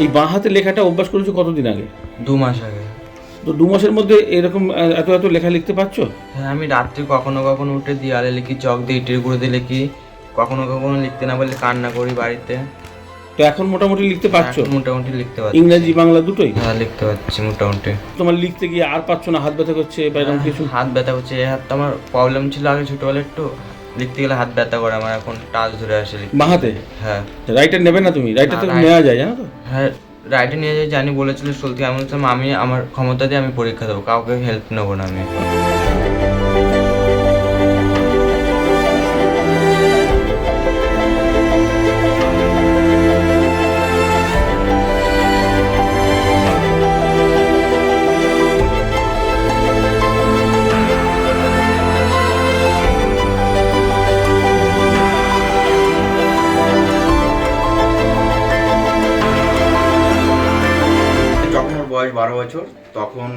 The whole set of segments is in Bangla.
এই বাঁ হাতে লেখাটা অভ্যাস করেছো কতদিন আগে? 2 মাস আগে। তো 2 মাসের মধ্যে এরকম এত এত লেখা লিখতে পারছো? হ্যাঁ, আমি রাত্রে কখনো কখনো উঠে দেয়ালে লিখি, চক দিয়ে ইটের গুঁড়ো দিয়ে লিখি, কখনো কখনো লিখতে না পারলে কান্না করি বাড়িতে। তো এখন মোটামুটি লিখতে পারছো? এখন মোটামুটি লিখতে পারছি। ইংরেজি বাংলা দুটোই? হ্যাঁ, লিখতে পারছি মোটামুটি। তোমার লিখতে গিয়ে আর পারছো না, হাত ব্যথা করছে বা এরকম কিছু? হাত ব্যথা করছে, এই হাতটা আমার প্রবলেম ছিল আগে ছোটবেলায় একটু, লিখতে গেলে হাত ব্যথা করে আমার, এখন টাচ ধরে আসে লিখতে। বাঁ হাতে? হ্যাঁ। রাইটার নেবে না তুমি? রাইটার তো না, নেওয়া যায়, জানো তো? হ্যাঁ, রাইটে নিয়ে যাই জানি, বলেছিল চলতে। আমি বলছিলাম আমি আমার ক্ষমতা দিয়ে আমি পরীক্ষা দেবো, কাউকে হেল্প নেবো না আমি। যখন ওর বয়স 12 বছর তখন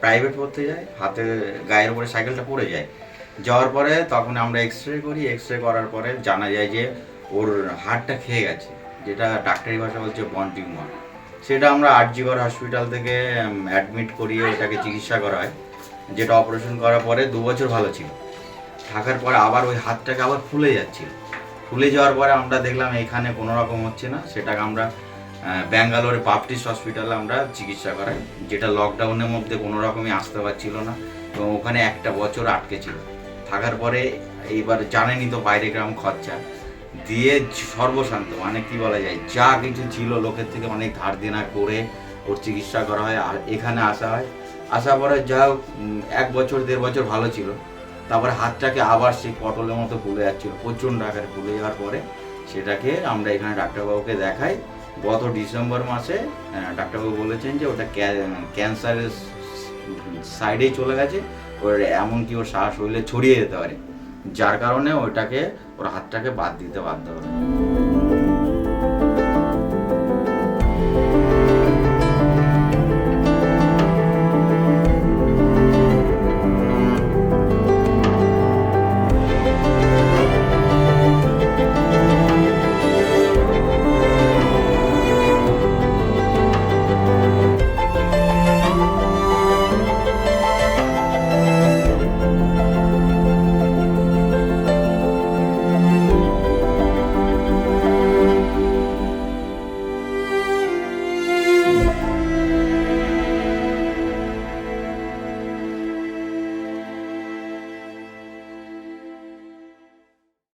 প্রাইভেট পড়তে যায়, হাতে গায়ের উপরে সাইকেলটা পড়ে যায়। যাওয়ার পরে তখন আমরা এক্সরে করি, এক্সরে করার পরে জানা যায় যে ওর হাড়টা খেয়ে গেছে, যেটা ডাক্তারি ভাষা বলছে বন টিউমার। সেটা আমরা আরজিকর হসপিটাল থেকে অ্যাডমিট করিয়ে ওটাকে চিকিৎসা করা হয়, যেটা অপারেশন করার পরে 2 বছর ভালো ছিল। থাকার পরে আবার ওই হাতটাকে আবার ফুলে যাচ্ছিল। ফুলে যাওয়ার পরে আমরা দেখলাম এখানে কোনো রকম হচ্ছে না, সেটাকে আমরা ব্যাঙ্গালোরে বাপটিস্ট হসপিটালে আমরা চিকিৎসা করাই, যেটা লকডাউনের মধ্যে কোনো রকমই আসতে পারছিল না এবং ওখানে 1 বছর আটকে ছিল। থাকার পরে এইবার জানেনই তো বাইরে গ্রাম খরচা দিয়ে সর্বশান্ত, মানে কি বলা যায়, যা কিছু ছিল লোকের থেকে অনেক ধার দেনা করে ওর চিকিৎসা করা হয় আর এখানে আসা হয়। আসার পরে যা 1 বছর 1.5 বছর ভালো ছিল, তারপরে হাতটাকে আবার সেই পটলের মতো ফুলে যাচ্ছিলো, প্রচণ্ড আকারে ফুলে যাওয়ার পরে সেটাকে আমরা এখানে ডাক্তারবাবুকে দেখাই। গত ডিসেম্বর মাসে ডাক্তারবাবু বলেছেন যে ওটা ক্যান্সারের সাইডেই চলে গেছে, ওর এমনকি ওর শরীরে ছড়িয়ে যেতে পারে, যার কারণে ওটাকে ওর হাতটাকে বাদ দিতে বাধ্য হবে।